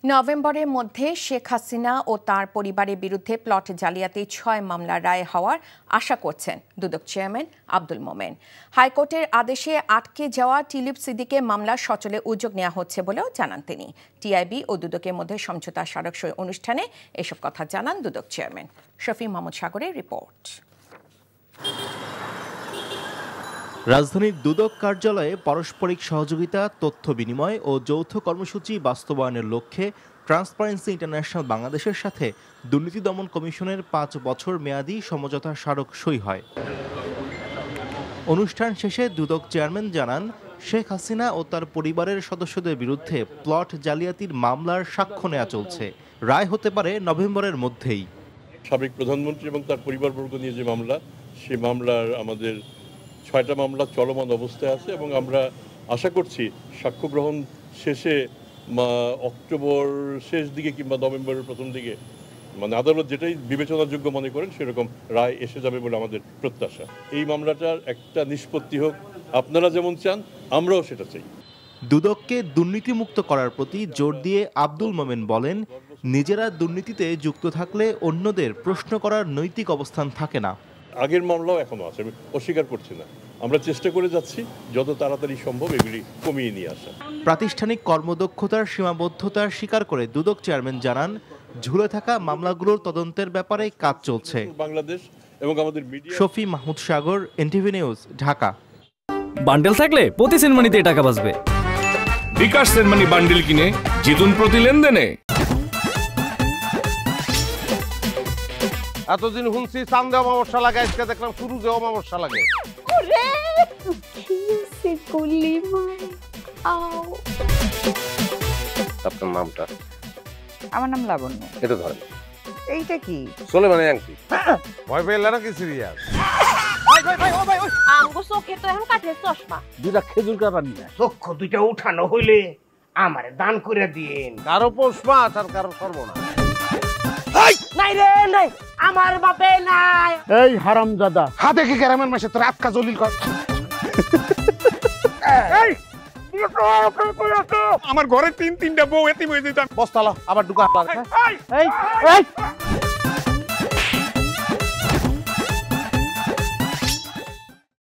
নভেম্বরের মধ্যে শেখ হাসিনা ও তার পরিবারের বিরুদ্ধে প্লট জালিয়াতি ৬ মামলার রায় হওয়ার আশা করছেন দুদক চেয়ারম্যান আব্দুল মোমেন। হাইকোর্টের আদেশে আটকে যাওয়া টিলিপ সিদ্দিকের মামলা সচলে উদ্যোগ নেওয়া হচ্ছে বলেও জানান তিনি। টিআইবি ও দুদকের মধ্যে সমঝোতা স্মারক সই অনুষ্ঠানে এসব কথা জানান দুদক চেয়ারম্যান। শফি মাহমুদ সাগরের রিপোর্ট। রাজধানীর দুদক কার্যালয়ে পারস্পরিক সহযোগিতা, তথ্য বিনিময় ও যৌথ কর্মসূচি বাস্তবায়নের লক্ষ্যে ট্রান্সপারেন্সি ইন্টারন্যাশনাল বাংলাদেশের সাথে দুর্নীতি দমন কমিশনের ৫ বছর মেয়াদী সমঝোতা স্মারক সই হয়। অনুষ্ঠান শেষে দুদক চেয়ারম্যান জানান, শেখ হাসিনা ও তার পরিবারের সদস্যদের বিরুদ্ধে প্লট জালিয়াতির মামলার সাক্ষ্য নেওয়া চলছে। রায় হতে পারে নভেম্বরের মধ্যেই। সাবেক প্রধানমন্ত্রী এবং তার পরিবারবর্গ নিয়ে যে মামলা, সেই মামলার আমাদের ৬টা মামলা চলমান অবস্থায় আছে এবং আমরা আশা করছি সাক্ষ্য গ্রহণ শেষে অক্টোবর শেষ দিকে কিংবা নভেম্বরের প্রথম দিকে আদালত যেটাই বিবেচনাযোগ্য মনে করেন সেরকম রায় এসে যাবে বলে আমাদের প্রত্যাশা। এই মামলাটার একটা নিষ্পত্তি হোক, আপনারা যেমন চান আমরাও সেটা চাই। দুদককে দুর্নীতিমুক্ত করার প্রতি জোর দিয়ে আব্দুল মোমেন বলেন, নিজেরা দুর্নীতিতে যুক্ত থাকলে অন্যদের প্রশ্ন করার নৈতিক অবস্থান থাকে না। আগের মামলাও এখনো আছে, আমি অস্বীকার করছি না। আমরা চেষ্টা করে যাচ্ছি যত তাড়াতাড়ি সম্ভব এগুলি কমিয়ে নিয়ে আসা। প্রাতিষ্ঠানিক কর্মদক্ষতার সীমাবদ্ধতার স্বীকার করে দুদক চেয়ারম্যান জানান, ঝুলে থাকা মামলাগুলোর তদন্তের ব্যাপারে কাজ চলছে। বাংলাদেশ এবং আমাদের মিডিয়া। শফি মাহমুদ সাগর, এনটিভি নিউজ, ঢাকা। বান্ডেল থাকলে প্রতি সেনমানিতে টাকা বাঁচবে। বিকাশ সেনমানি বান্ডেল কিনে জিতুন প্রতি লেনদেনে। এতদিন শুনছি চান্দে অমাবস্যা লাগে, আজকে দেখলাম সূর্যে অমাবস্যা লাগে। আপনার নামটা? আমার নাম লাবণ্য। এটা ধরেন। এইটা কি? সোলেমানি আংটি। ভয় পেলে নাকি সিরিয়াস? আমগো চোখে তো এখন কাঠের চশমা। দুইটা খেজুর কাটা নিয়ে চক্ষু দুইটা উঠানো হইলে আমারে দান করে দিন। কারো পোষ মাছ আর কারো সর্বনাশ। নাই রে নাই, আমার বাপে নাই। এই হারামজাদা, হাতে কি গ্রামের মাসে তোর আটকা জলিল কর। আমার ঘরে তিনটা বউ এতিম হয়ে যেতাম। বস্তালা আবার ঢুকা। এই